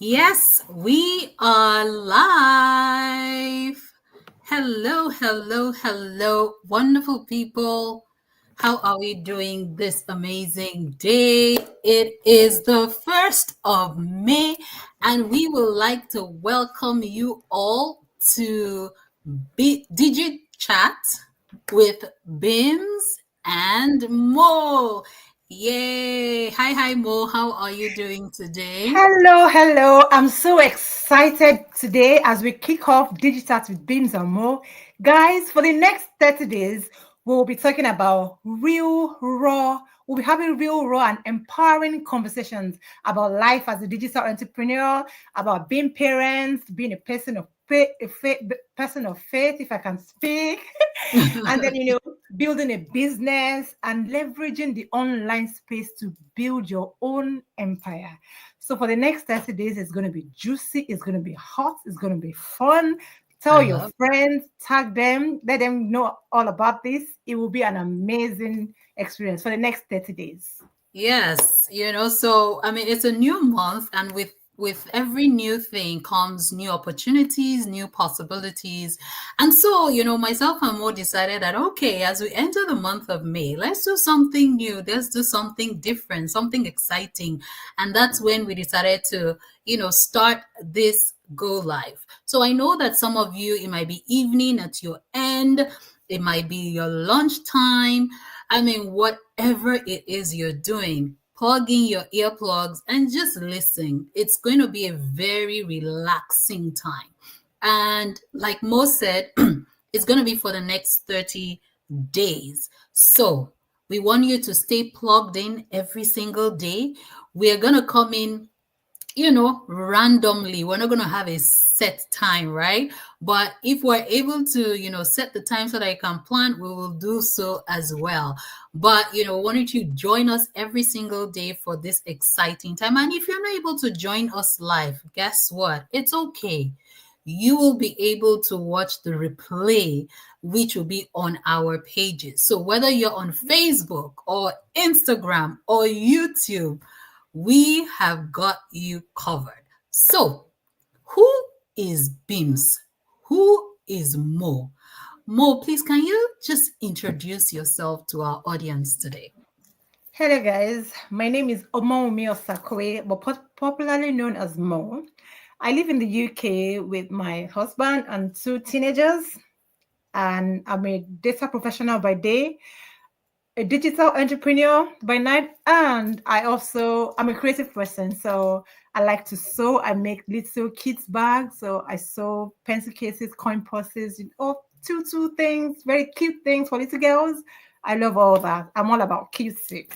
Yes, we are live. Hello, hello, hello, wonderful people. How are we doing this amazing day? It is the 1st of May, and we would like to welcome you all to DigiChat with Bimz and Mo. Yay! Hi, Mo. How are you doing today? Hello. I'm so excited today as we kick off DigiChat with Bimz Mo. Guys, for the next 30 days, we'll be talking about we'll be having real, raw, and empowering conversations about life as a digital entrepreneur, about being parents, being a person of person of faith, if I can speak, and then building a business and leveraging the online space to build your own empire. So for the next 30 days, it's going to be juicy, it's going to be hot, it's going to be fun. I Tell your love. friends, tag them, let them know all about this. It will be an amazing experience for the next 30 days. Yes, so I mean it's a new month, and with every new thing comes new opportunities, new possibilities. And so, myself and Mo decided that okay, as we enter the month of May, let's do something new, let's do something different, something exciting. And that's when we decided to, start this go live. So I know that some of you, it might be evening at your end, it might be your lunchtime. I mean, whatever it is you're doing, plug in your earplugs and just listen. It's going to be a very relaxing time. And like Mo said, it's going to be for the next 30 days. So we want you to stay plugged in every single day. We're going to come in randomly. We're not going to have a set time, right? But if we're able to, set the time so that I can plan, we will do so as well. But, why don't you join us every single day for this exciting time? And if you're not able to join us live, guess what? It's okay. You will be able to watch the replay, which will be on our pages. So whether you're on Facebook or Instagram or YouTube, we have got you covered. So, who is Bims? Who is Mo? Mo, please, can you just introduce yourself to our audience today? Hello, guys. My name is Omomi Osakwe, but popularly known as Mo. I live in the UK with my husband and two teenagers, and I'm a data professional by day, a digital entrepreneur by night, and I'm a creative person. So I like to sew. I make little kids bags. So I sew pencil cases, coin purses, tutu things, very cute things for little girls. I love all that. I'm all about cute things.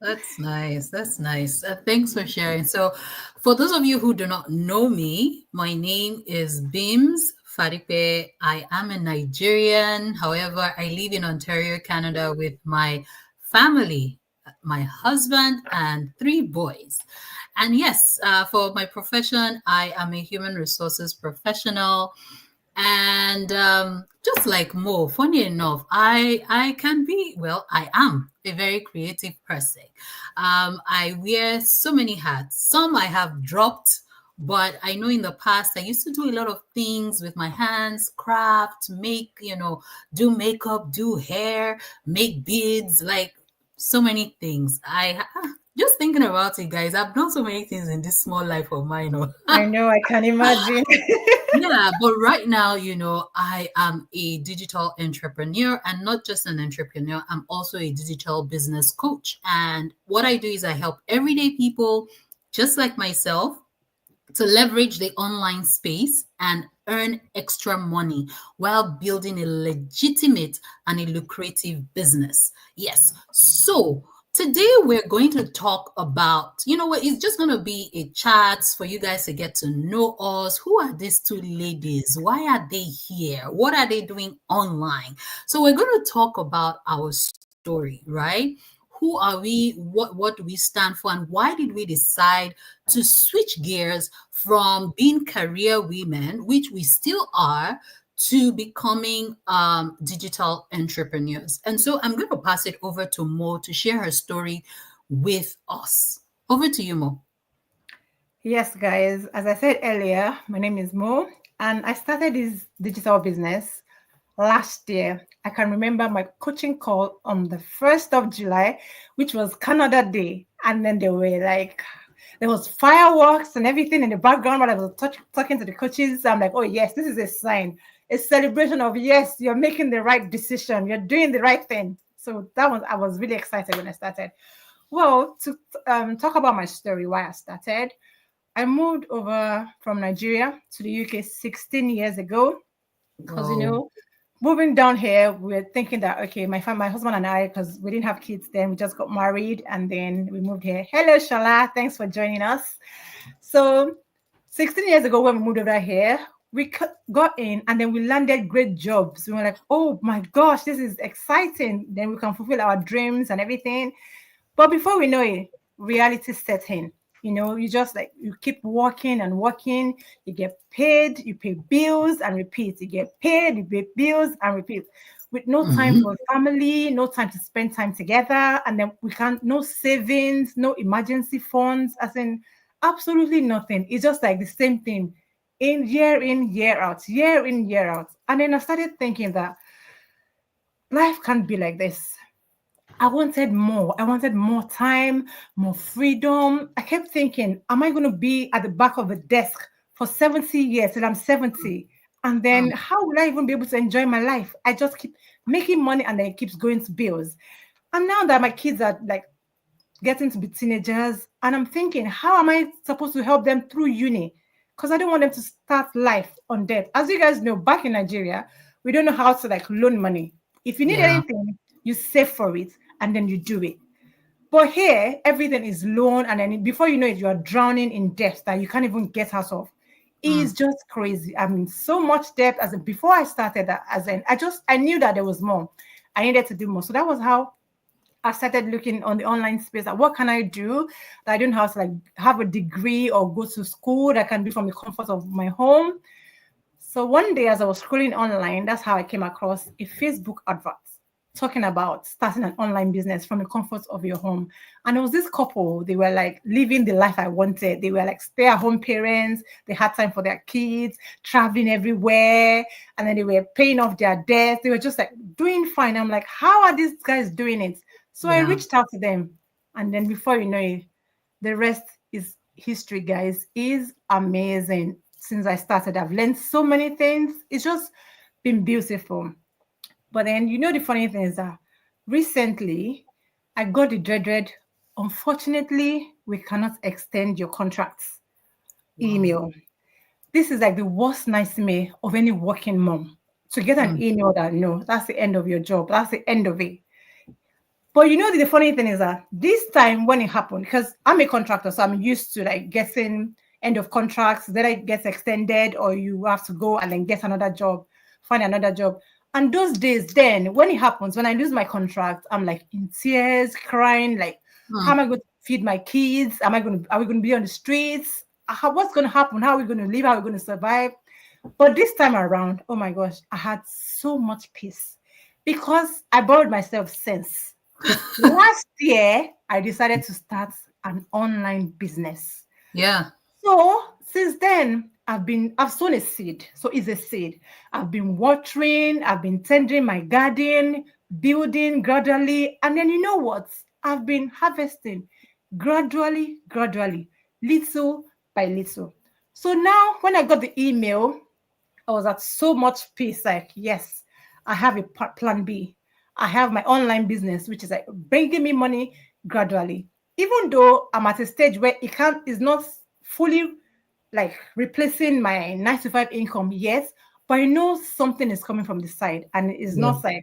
That's nice. That's nice. Thanks for sharing. So, for those of you who do not know me, my name is Bims Faripe. I am a Nigerian. However, I live in Ontario, Canada with my family, my husband, and three boys. And yes, for my profession, I am a human resources professional. And just like Mo, funny enough, I can be, well, I am a very creative person. I wear so many hats. Some I have dropped, but I know in the past I used to do a lot of things with my hands, craft, make, do makeup, do hair, make beads, like so many things. Just thinking about it, guys, I've done so many things in this small life of mine. I know, I can imagine. Yeah, but right now, I am a digital entrepreneur, and not just an entrepreneur, I'm also a digital business coach. And what I do is I help everyday people just like myself to leverage the online space and earn extra money while building a legitimate and a lucrative business. Yes. So today we're going to talk about, what, it's just going to be a chat for you guys to get to know us. Who are these two ladies? Why are they here? What are they doing online? So we're going to talk about our story, right? Who are we? What do we stand for? And why did we decide to switch gears from being career women, which we still are, to becoming digital entrepreneurs? And so I'm going to pass it over to Mo to share her story with us. Over to you, Mo. Yes, guys. As I said earlier, my name is Mo, and I started this digital business last year. I can remember my coaching call on the 1st of July, which was Canada Day. And then there was fireworks and everything in the background while I was talking to the coaches. I'm like, oh, yes, this is a sign, a celebration of, yes, you're making the right decision. You're doing the right thing. So I was really excited when I started. Well, to talk about my story, why I started, I moved over from Nigeria to the UK 16 years ago because, Wow. moving down here, we are thinking that, okay, my husband and I, because we didn't have kids then, we just got married and then we moved here. Hello, Shala. Thanks for joining us. So 16 years ago, when we moved over here, we got in and then we landed great jobs. We were like, oh my gosh, this is exciting. Then we can fulfill our dreams and everything. But before we know it, reality set in. You just like you keep working and working, you get paid, you pay bills and repeat. You get paid, you pay bills and repeat. With no time Mhm. for family, no time to spend time together, and then we can't no savings, no emergency funds, as in absolutely nothing. It's just like the same thing in, year out, year in, year out. And then I started thinking that life can't be like this. I wanted more. I wanted more time, more freedom. I kept thinking, am I going to be at the back of a desk for 70 years till I'm 70? And then Mm. how will I even be able to enjoy my life? I just keep making money and then it keeps going to bills. And now that my kids are like getting to be teenagers, and I'm thinking, how am I supposed to help them through uni? Because I don't want them to start life on debt. As you guys know, back in Nigeria, we don't know how to like loan money. If you need Yeah. anything, you save for it and then you do it. But here, everything is loan, and then before you know it, you are drowning in debt that you can't even get out of. It's Mm. just crazy. I mean, so much debt. As in, before I started that, as in, I knew that there was more. I needed to do more. So that was how I started looking on the online space at what can I do that I don't have to like have a degree or go to school that I can do from the comfort of my home. So one day, as I was scrolling online, that's how I came across a Facebook advert talking about starting an online business from the comfort of your home. And it was this couple, they were like living the life I wanted. They were like stay-at-home parents, they had time for their kids, traveling everywhere, and then they were paying off their debts. They were just like doing fine. I'm like, how are these guys doing it? So I Yeah. reached out to them. And then before you know it, the rest is history, guys. Is amazing. Since I started, I've learned so many things. It's just been beautiful. But then, the funny thing is that recently I got the dreaded, unfortunately, we cannot extend your contracts Wow. email. This is like the worst nightmare of any working mom to get an Mm. email that, no, that's the end of your job. That's the end of it. But the funny thing is that this time when it happened, because I'm a contractor, so I'm used to like getting end of contracts, then it gets extended, or you have to go and then get another job, find another job. And those days, then when it happens, when I lose my contract, I'm like in tears, crying, like, how am Mm. I going to feed my kids? Are we going to be on the streets? What's going to happen? How are we going to live? How are we going to survive? But this time around, oh my gosh, I had so much peace because I borrowed myself sense. Last year, I decided to start an online business. Yeah. So since then, I've sown a seed. So it's a seed. I've been watering, I've been tending my garden, building gradually. And then you know what? I've been harvesting gradually, little by little. So now when I got the email, I was at so much peace. Like, yes, I have a plan B. I have my online business, which is like bringing me money gradually. Even though I'm at a stage where is not fully like replacing my 9 to 5 income yet, but I know something is coming from the side, and it's Yeah. not like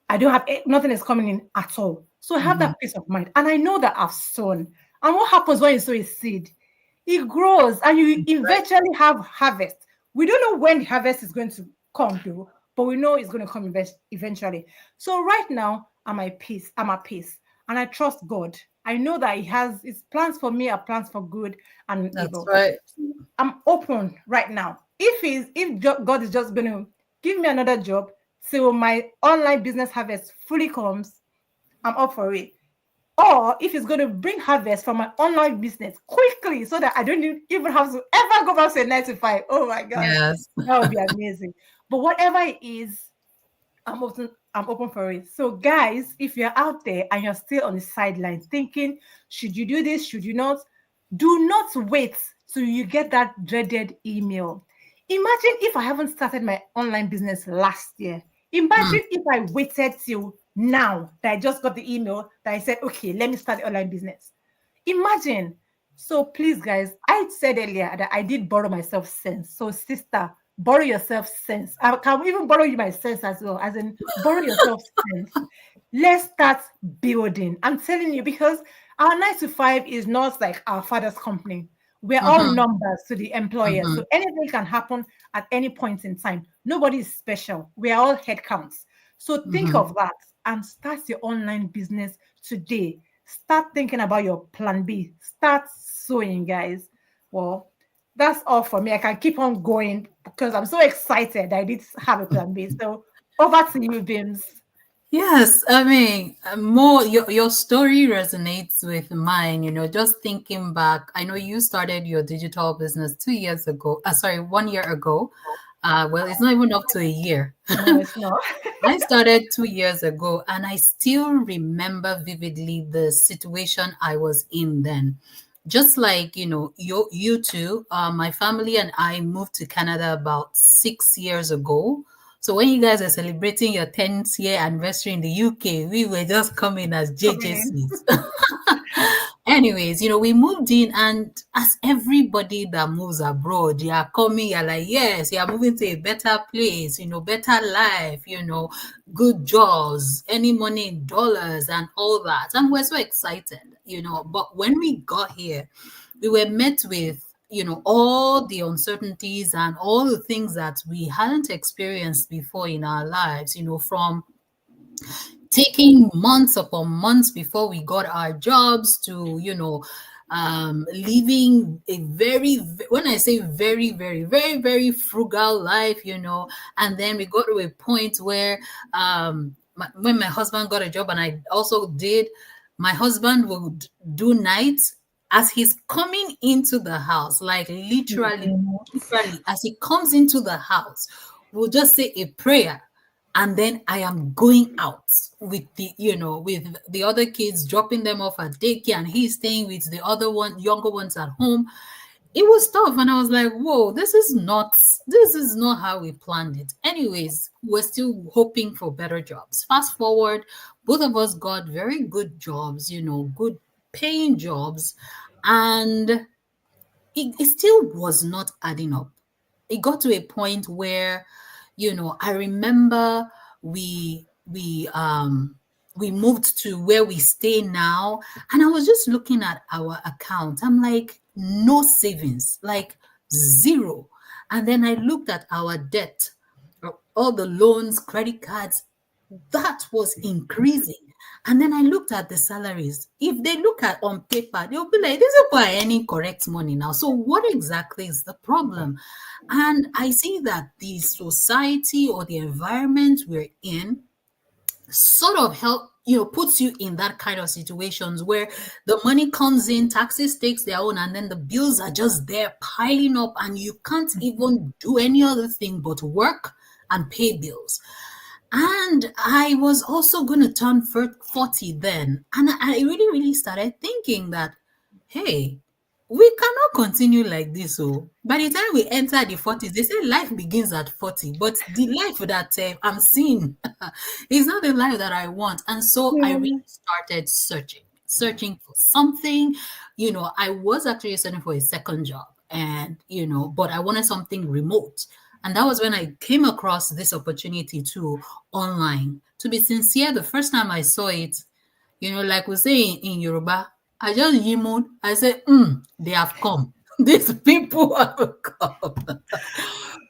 I don't have nothing is coming in at all. So I have Mhm. that peace of mind, and I know that I've sown. And what happens when you sow a seed? It grows, and you Right. eventually have harvest. We don't know when the harvest is going to come, though, but we know it's going to come eventually. So right now, I'm at peace. I'm at peace, and I trust God. I know that He has His plans for me are plans for good and That's evil. right. I'm open right now. If God is just going to give me another job till my online business harvest fully comes, I'm up for it. Or if it's going to bring harvest from my online business quickly quickly so that I don't even have to ever go back to a 9 to 5. Oh my gosh, Yes. that would be amazing. But whatever it is, I'm open for it. So, guys, if you're out there and you're still on the sideline thinking, should you do this? Should you not? Do not wait till you get that dreaded email. Imagine if I haven't started my online business last year. Mm, Imagine if I waited till now that I just got the email that I said, okay, let me start the online business. Imagine. So please, guys, I said earlier that I did borrow myself sense. So, sister, borrow yourself sense. I can even borrow you my sense as well, as in borrow yourself sense. Let's start building. I'm telling you, because our 9 to 5 is not like our father's company. We're all mm-hmm, numbers to the employer. mm-hmm, So anything can happen at any point in time. Nobody is special. We are all head counts. So think mm-hmm. of that and start your online business today. Start thinking about your plan B. Start sewing, guys. Well, that's all for me. I can keep on going because I'm so excited. I did have a plan B. So over to you, Bims. Yes, I mean, more your story resonates with mine. Just thinking back, I know you started your digital business 2 years ago. Sorry, 1 year ago. Well, it's not even up to a year. No, it's not. I started 2 years ago, and I still remember vividly the situation I was in then. Just like you two, my family and I moved to Canada about 6 years ago. So when you guys are celebrating your 10th year anniversary in the UK, we were just coming as Coming in. JJCs. Anyways, we moved in, and as everybody that moves abroad, you are coming, you're like, yes, you are moving to a better place, better life, good jobs, any money in dollars, and all that. And we're so excited, But when we got here, we were met with, all the uncertainties and all the things that we hadn't experienced before in our lives, from taking months upon months before we got our jobs to living a when I say very, very, very, very frugal life, and then we got to a point where when my husband got a job and I also did, my husband would do nights as he's coming into the house, like literally as he comes into the house, we'll just say a prayer, and then I am going out with the other kids, dropping them off at daycare, and he's staying with the other younger ones at home. It was tough, and I was like, whoa, this is not how we planned it. Anyways, we're still hoping for better jobs. Fast forward, both of us got very good jobs, good paying jobs, and it still was not adding up. It got to a point where, I remember we moved to where we stay now, and I was just looking at our account. I'm like, no savings, like zero. And then I looked at our debt, all the loans, credit cards, that was increasing. And then I looked at the salaries. If they look at on paper, they'll be like, these people are earning correct money now. So what exactly is the problem? And I see that the society or the environment we're in sort of puts you in that kind of situations where the money comes in, taxes takes their own, and then the bills are just there piling up, and you can't even do any other thing but work and pay bills. And I was also going to turn 40 then. And I really, really started thinking that, hey, we cannot continue like this. So by the time we enter the 40s, they say life begins at 40. But the life that I'm seeing is not the life that I want. And so I really Yeah. started searching for something. I was actually searching for a second job, and, but I wanted something remote. And that was when I came across this opportunity too online. To be sincere, the first time I saw it, like we say in Yoruba, I just yimod. I said, they have come. These people have come.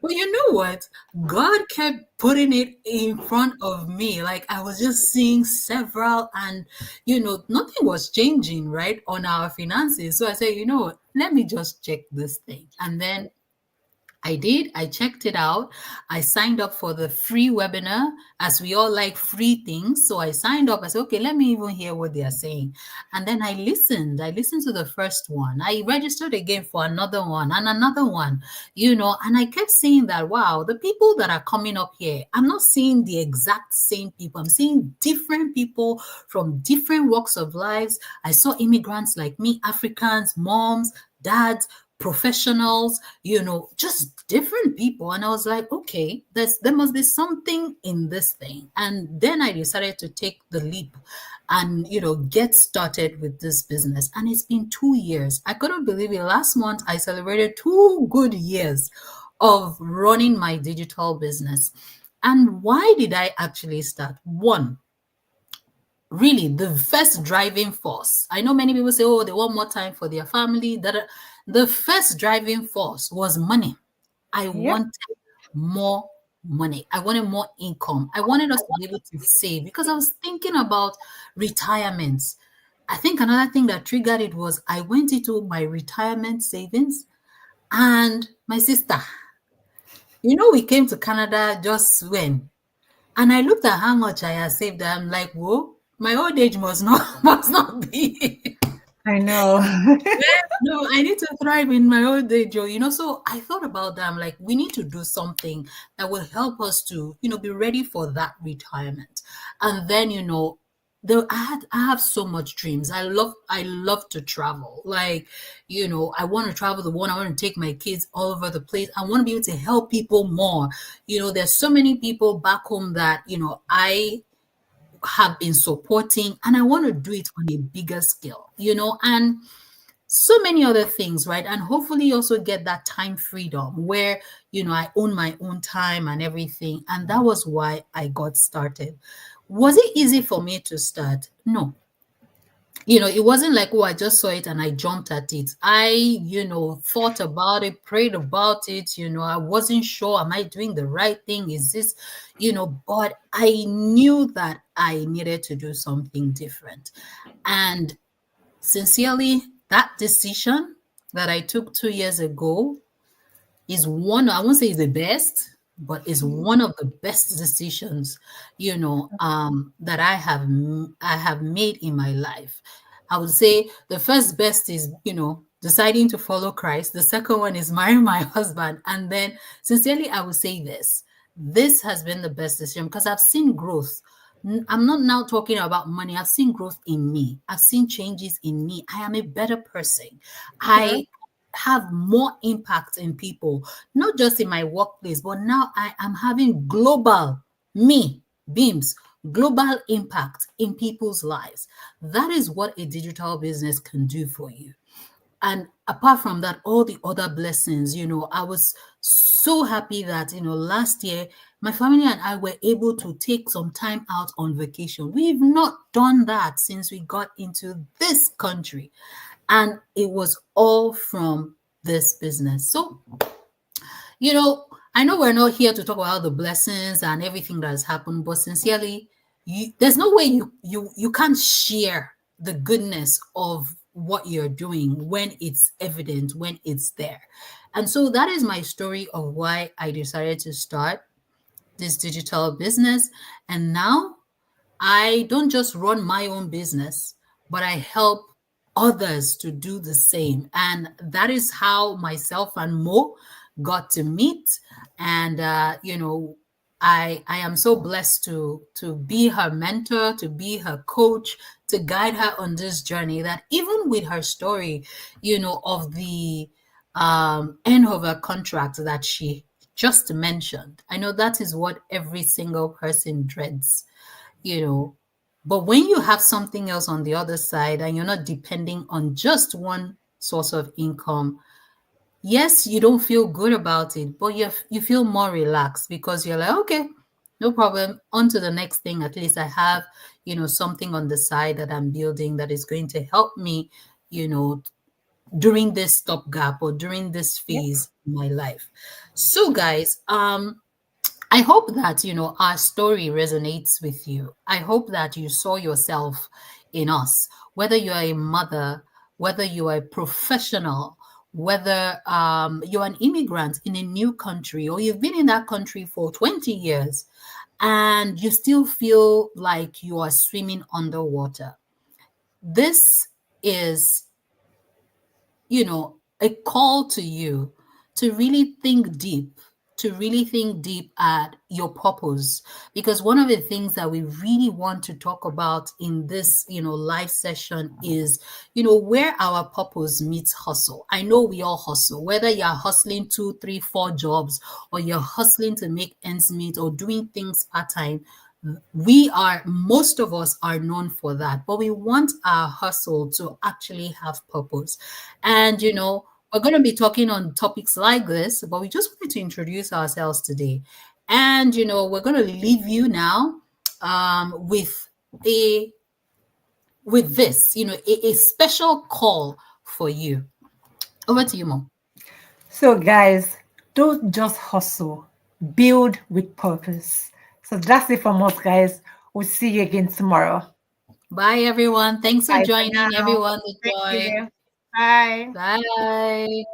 But you know what? God kept putting it in front of me. Like I was just seeing several, and nothing was changing, right, on our finances. So I said, you know what? Let me just check this thing. And then I did. I checked it out. I signed up for the free webinar as we all like free things. So I signed up. I said, okay, let me even hear what they are saying. And then I listened. I listened to the first one. I registered again for another one and another one, and I kept saying that, wow, the people that are coming up here, I'm not seeing the exact same people. I'm seeing different people from different walks of lives. I saw immigrants like me, Africans, moms, dads, professionals, just different people. And I was like, okay, there must be something in this thing. And then I decided to take the leap and, get started with this business. And it's been 2 years. I couldn't believe it. Last month, I celebrated 2 good years of running my digital business. And why did I actually start? One, really the first driving force. I know many people say, oh, they want more time for their family. That the first driving force was money. I Yep. wanted more money. I wanted more income. I wanted us to be able to save because I was thinking about retirement. I think another thing that triggered it was I went into my retirement savings and my sister, we came to Canada just when, and I looked at how much I had saved. I'm like, whoa, my old age must not must not be. I know. No, I need to thrive in my old age, So I thought about that. I'm like, we need to do something that will help us to, be ready for that retirement. And then, I have so much dreams. I love to travel. Like, I want to travel the world. I want to take my kids all over the place. I want to be able to help people more. There's so many people back home that, I have been supporting, and I want to do it on a bigger scale, and so many other things, right? And hopefully also get that time freedom where, I own my own time and everything. And that was why I got started. Was it easy for me to start? No. It wasn't like, oh, I just saw it and I jumped at it. I, thought about it, prayed about it. I wasn't sure, am I doing the right thing? Is this, but I knew that I needed to do something different. And sincerely, that decision that I took 2 years ago is I won't say it's the best, but is one of the best decisions, that I have made in my life. I would say the first best is, deciding to follow Christ. The second one is marrying my husband. And then sincerely, I would say this. This has been the best decision because I've seen growth. I'm not now talking about money. I've seen growth in me. I've seen changes in me. I am a better person. Sure. I have more impact in people, not just in my workplace, but now I am having Bimz, global impact in people's lives. That is what a digital business can do for you. And apart from that, all the other blessings, I was so happy that, last year, my family and I were able to take some time out on vacation. We've not done that since we got into this country. And it was all from this business. So, I know we're not here to talk about the blessings and everything that has happened, but sincerely, there's no way you can't share the goodness of what you're doing when it's evident, when it's there. And so that is my story of why I decided to start this digital business. And now I don't just run my own business, but I help others to do the same. And that is how myself and Mo got to meet. And I am so blessed to be her mentor, to be her coach, to guide her on this journey. That even with her story, of the end of her contract that she just mentioned, I know that is what every single person dreads, you know. But when you have something else on the other side and you're not depending on just one source of income, yes, you don't feel good about it, but you feel more relaxed because you're like, okay, no problem. On to the next thing. At least I have, something on the side that I'm building that is going to help me, you know, during this stopgap or during this Yep. phase in my life. So guys, I hope that, our story resonates with you. I hope that you saw yourself in us, whether you are a mother, whether you are a professional, whether you're an immigrant in a new country or you've been in that country for 20 years and you still feel like you are swimming underwater. This is, a call to you to really think deep, at your purpose. Because one of the things that we really want to talk about in this, live session is, where our purpose meets hustle. I know we all hustle, whether you're hustling two, three, four jobs, or you're hustling to make ends meet or doing things part time. Most of us are known for that, but we want our hustle to actually have purpose. And, we're going to be talking on topics like this, but we just wanted to introduce ourselves today. And, we're going to leave you now with a this, a special call for you. Over to you, Mo. So, guys, don't just hustle, build with purpose. So, that's it from us, guys. We'll see you again tomorrow. Bye, everyone. Thanks for Bye for joining, now. everyone who Thank joined. you. Bye. Bye.